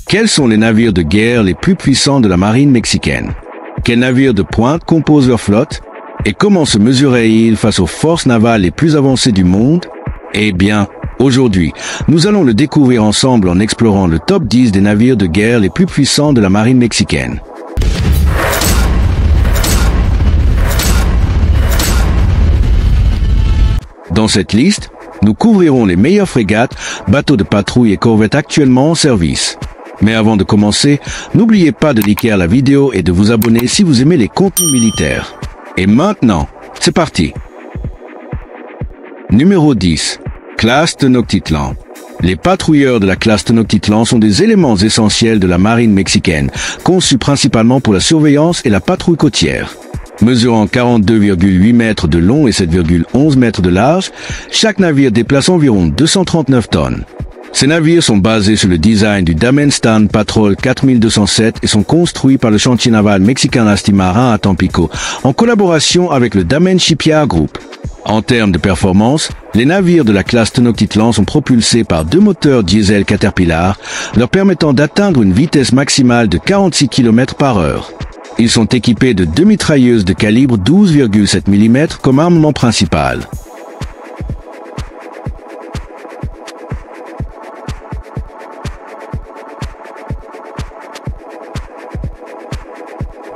Quels sont les navires de guerre les plus puissants de la marine mexicaine? Quels navires de pointe composent leur flotte? Et comment se mesuraient-ils face aux forces navales les plus avancées du monde? Eh bien, aujourd'hui, nous allons le découvrir ensemble en explorant le top 10 des navires de guerre les plus puissants de la marine mexicaine. Dans cette liste, nous couvrirons les meilleures frégates, bateaux de patrouille et corvettes actuellement en service. Mais avant de commencer, n'oubliez pas de liker la vidéo et de vous abonner si vous aimez les contenus militaires. Et maintenant, c'est parti. Numéro 10. Classe Tenochtitlan. Les patrouilleurs de la classe Tenochtitlan sont des éléments essentiels de la marine mexicaine, conçus principalement pour la surveillance et la patrouille côtière. Mesurant 42,8 mètres de long et 7,11 mètres de large, chaque navire déplace environ 239 tonnes. Ces navires sont basés sur le design du Damenstan Patrol 4207 et sont construits par le chantier naval mexicain Lastimarin à Tampico, en collaboration avec le Damen Shipyard Group. En termes de performance, les navires de la classe Tenochtitlan sont propulsés par deux moteurs diesel Caterpillar, leur permettant d'atteindre une vitesse maximale de 46 km/h. Ils sont équipés de deux mitrailleuses de calibre 12,7 mm comme armement principal.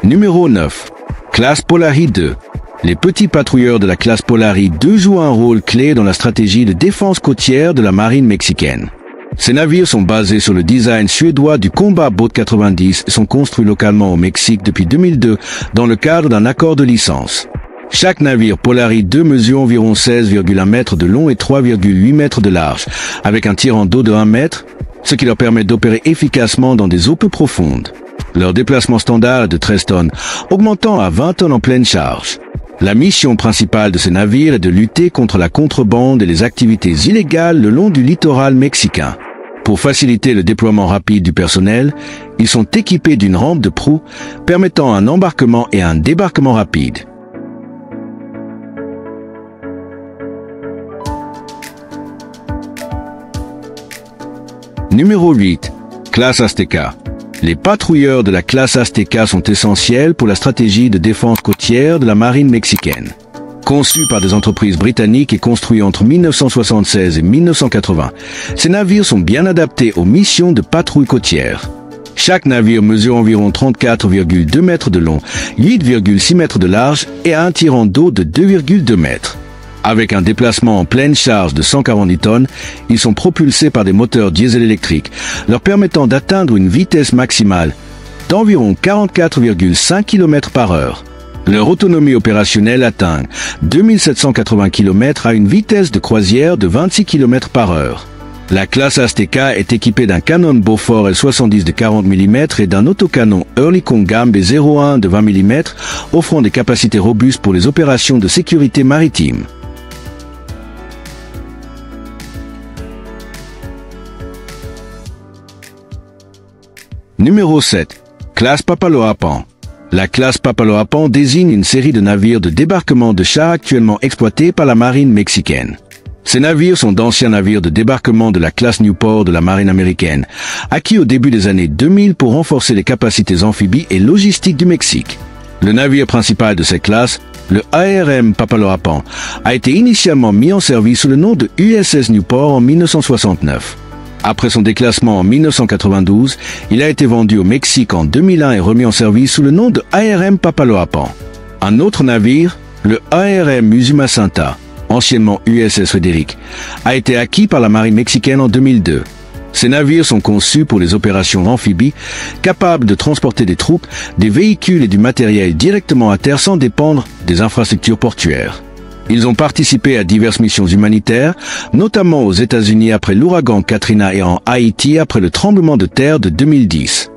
Numéro 9. Classe Polari 2. Les petits patrouilleurs de la classe Polari 2 jouent un rôle clé dans la stratégie de défense côtière de la marine mexicaine. Ces navires sont basés sur le design suédois du Combat Boat 90 et sont construits localement au Mexique depuis 2002 dans le cadre d'un accord de licence. Chaque navire Polari 2 mesure environ 16,1 mètres de long et 3,8 mètres de large, avec un tirant d'eau de 1 mètre, ce qui leur permet d'opérer efficacement dans des eaux peu profondes. Leur déplacement standard est de 13 tonnes, augmentant à 20 tonnes en pleine charge. La mission principale de ces navires est de lutter contre la contrebande et les activités illégales le long du littoral mexicain. Pour faciliter le déploiement rapide du personnel, ils sont équipés d'une rampe de proue permettant un embarquement et un débarquement rapide. Numéro 8. Classe Azteca. Les patrouilleurs de la classe Azteca sont essentiels pour la stratégie de défense côtière de la marine mexicaine. Conçus par des entreprises britanniques et construits entre 1976 et 1980, ces navires sont bien adaptés aux missions de patrouille côtière. Chaque navire mesure environ 34,2 mètres de long, 8,6 mètres de large et a un tirant d'eau de 2,2 mètres. Avec un déplacement en pleine charge de 140 tonnes, ils sont propulsés par des moteurs diesel électriques, leur permettant d'atteindre une vitesse maximale d'environ 44,5 km/h. Leur autonomie opérationnelle atteint 2780 km à une vitesse de croisière de 26 km/h. La classe Azteca est équipée d'un canon Bofors L-70 de 40 mm et d'un autocanon Oerlikon Gamme B01 de 20 mm, offrant des capacités robustes pour les opérations de sécurité maritime. Numéro 7. Classe Papaloapan. La classe Papaloapan désigne une série de navires de débarquement de chars actuellement exploités par la marine mexicaine. Ces navires sont d'anciens navires de débarquement de la classe Newport de la marine américaine, acquis au début des années 2000 pour renforcer les capacités amphibies et logistiques du Mexique. Le navire principal de cette classe, le ARM Papaloapan, a été initialement mis en service sous le nom de USS Newport en 1969. Après son déclassement en 1992, il a été vendu au Mexique en 2001 et remis en service sous le nom de ARM Papaloapan. Un autre navire, le ARM Usumacinta, anciennement USS Frederick, a été acquis par la marine mexicaine en 2002. Ces navires sont conçus pour les opérations amphibies, capables de transporter des troupes, des véhicules et du matériel directement à terre sans dépendre des infrastructures portuaires. Ils ont participé à diverses missions humanitaires, notamment aux États-Unis après l'ouragan Katrina et en Haïti après le tremblement de terre de 2010.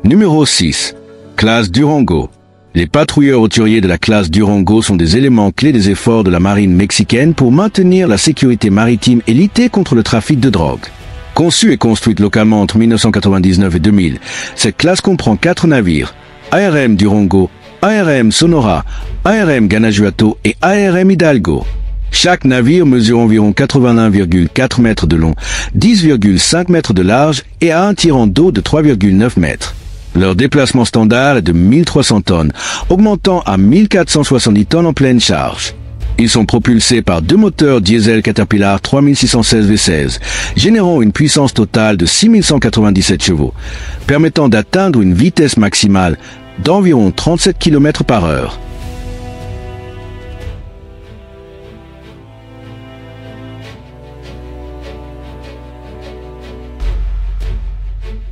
Numéro 6. Classe Durango. Les patrouilleurs hauturiers de la classe Durango sont des éléments clés des efforts de la marine mexicaine pour maintenir la sécurité maritime et lutter contre le trafic de drogue. Conçue et construite localement entre 1999 et 2000, cette classe comprend 4 navires, ARM Durango, ARM Sonora, ARM Guanajuato et ARM Hidalgo. Chaque navire mesure environ 81,4 mètres de long, 10,5 mètres de large et a un tirant d'eau de 3,9 mètres. Leur déplacement standard est de 1300 tonnes, augmentant à 1470 tonnes en pleine charge. Ils sont propulsés par deux moteurs diesel Caterpillar 3616 V16, générant une puissance totale de 6197 chevaux, permettant d'atteindre une vitesse maximale d'environ 37 km par heure.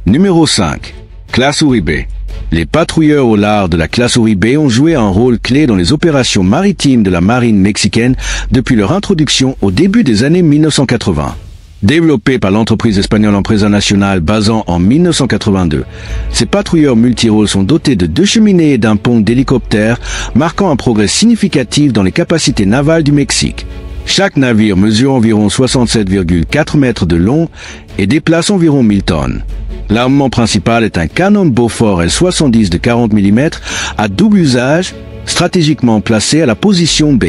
Numéro 5. Classe Uribe. Les patrouilleurs au large de la classe Uribe ont joué un rôle clé dans les opérations maritimes de la marine mexicaine depuis leur introduction au début des années 1980. Développés par l'entreprise espagnole Empresa Nacional basant en 1982, ces patrouilleurs multirôles sont dotés de 2 cheminées et d'un pont d'hélicoptères, marquant un progrès significatif dans les capacités navales du Mexique. Chaque navire mesure environ 67,4 mètres de long et déplace environ 1000 tonnes. L'armement principal est un canon Beaufort L-70 de 40 mm à double usage, stratégiquement placé à la position B.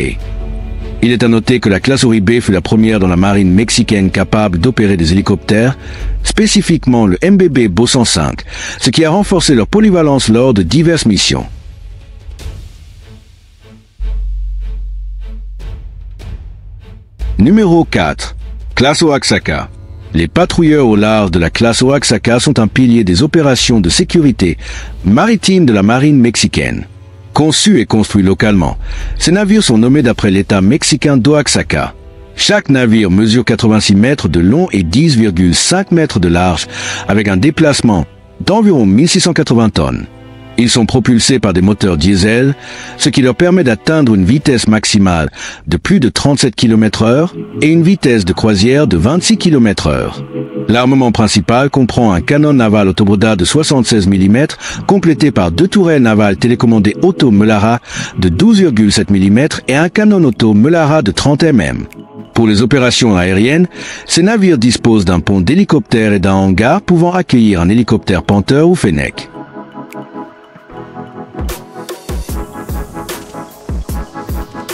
Il est à noter que la classe Uribe fut la première dans la marine mexicaine capable d'opérer des hélicoptères, spécifiquement le MBB Beau 105, ce qui a renforcé leur polyvalence lors de diverses missions. Numéro 4. Classe Oaxaca. Les patrouilleurs au large de la classe Oaxaca sont un pilier des opérations de sécurité maritime de la marine mexicaine. Conçus et construits localement, ces navires sont nommés d'après l'État mexicain d'Oaxaca. Chaque navire mesure 86 mètres de long et 10,5 mètres de large, avec un déplacement d'environ 1680 tonnes. Ils sont propulsés par des moteurs diesel, ce qui leur permet d'atteindre une vitesse maximale de plus de 37 km/h et une vitesse de croisière de 26 km/h. L'armement principal comprend un canon naval Autoboda de 76 mm, complété par 2 tourelles navales télécommandées Auto Melara de 12,7 mm et un canon auto Melara de 30 mm. Pour les opérations aériennes, ces navires disposent d'un pont d'hélicoptère et d'un hangar pouvant accueillir un hélicoptère Panther ou Fennec.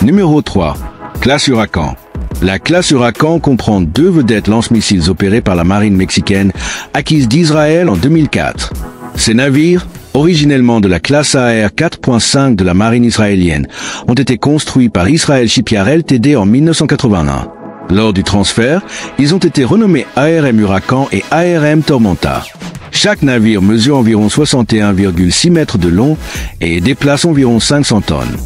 Numéro 3. Classe Huracan. La classe Huracan comprend 2 vedettes lance-missiles opérées par la marine mexicaine, acquises d'Israël en 2004. Ces navires, originellement de la classe AR 4.5 de la marine israélienne, ont été construits par Israel Shipyard Ltd en 1981. Lors du transfert, ils ont été renommés ARM Huracan et ARM Tormenta. Chaque navire mesure environ 61,6 mètres de long et déplace environ 500 tonnes.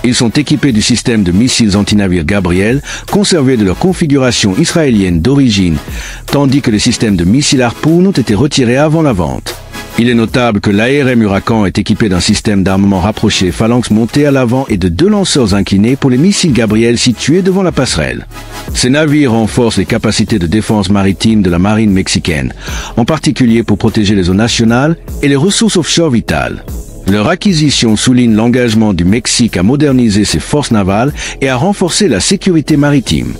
Ils sont équipés du système de missiles antinavires Gabriel, conservé de leur configuration israélienne d'origine, tandis que les systèmes de missiles Harpoon ont été retirés avant la vente. Il est notable que l'ARM Huracan est équipé d'un système d'armement rapproché phalanx monté à l'avant et de 2 lanceurs inclinés pour les missiles Gabriel situés devant la passerelle. Ces navires renforcent les capacités de défense maritime de la marine mexicaine, en particulier pour protéger les eaux nationales et les ressources offshore vitales. Leur acquisition souligne l'engagement du Mexique à moderniser ses forces navales et à renforcer la sécurité maritime.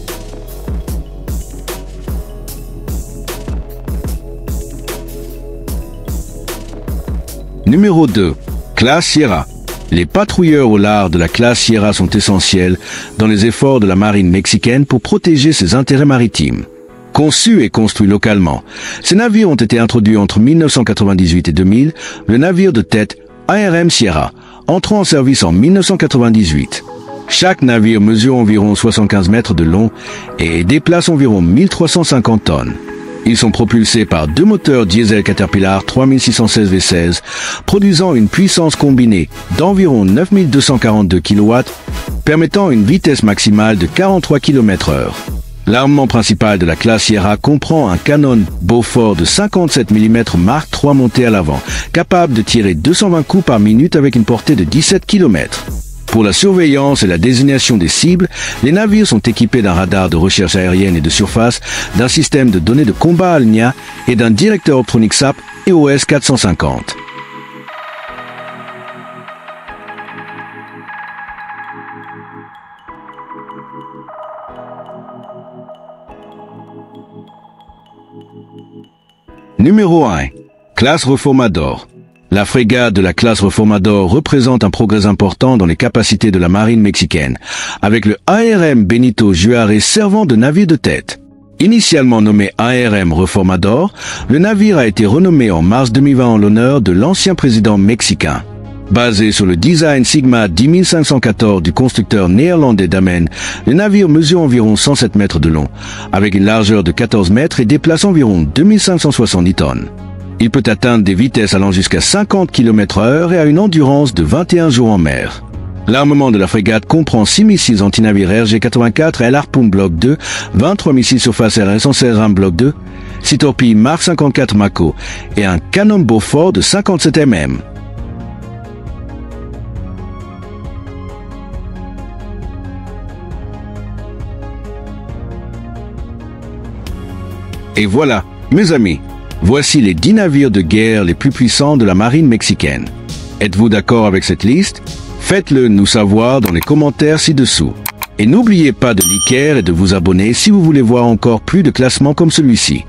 Numéro 2. Classe Sierra. Les patrouilleurs au large de la classe Sierra sont essentiels dans les efforts de la marine mexicaine pour protéger ses intérêts maritimes. Conçus et construits localement, ces navires ont été introduits entre 1998 et 2000, le navire de tête ARM Sierra, entrant en service en 1998. Chaque navire mesure environ 75 mètres de long et déplace environ 1350 tonnes. Ils sont propulsés par 2 moteurs diesel Caterpillar 3616 V16, produisant une puissance combinée d'environ 9242 kW, permettant une vitesse maximale de 43 km/h. L'armement principal de la classe Sierra comprend un canon Beaufort de 57 mm Mark III monté à l'avant, capable de tirer 220 coups par minute avec une portée de 17 km. Pour la surveillance et la désignation des cibles, les navires sont équipés d'un radar de recherche aérienne et de surface, d'un système de données de combat ALNIA et d'un directeur optronique SAP EOS 450. Numéro 1. Classe Reformador. La frégate de la classe Reformador représente un progrès important dans les capacités de la marine mexicaine, avec le ARM Benito Juárez servant de navire de tête. Initialement nommé ARM Reformador, le navire a été renommé en mars 2020 en l'honneur de l'ancien président mexicain. Basé sur le design Sigma 10514 du constructeur néerlandais Damen, le navire mesure environ 107 mètres de long, avec une largeur de 14 mètres et déplace environ 2570 tonnes. Il peut atteindre des vitesses allant jusqu'à 50 km/h et a une endurance de 21 jours en mer. L'armement de la frégate comprend 6 missiles antinavires RG-84 et Harpoon Block 2, 23 missiles surface aérienne Ram Block 2, 6 torpilles Mark 54 Mako et un canon Beaufort de 57 mm. Et voilà, mes amis, voici les 10 navires de guerre les plus puissants de la marine mexicaine. Êtes-vous d'accord avec cette liste? Faites-le nous savoir dans les commentaires ci-dessous. Et n'oubliez pas de liker et de vous abonner si vous voulez voir encore plus de classements comme celui-ci.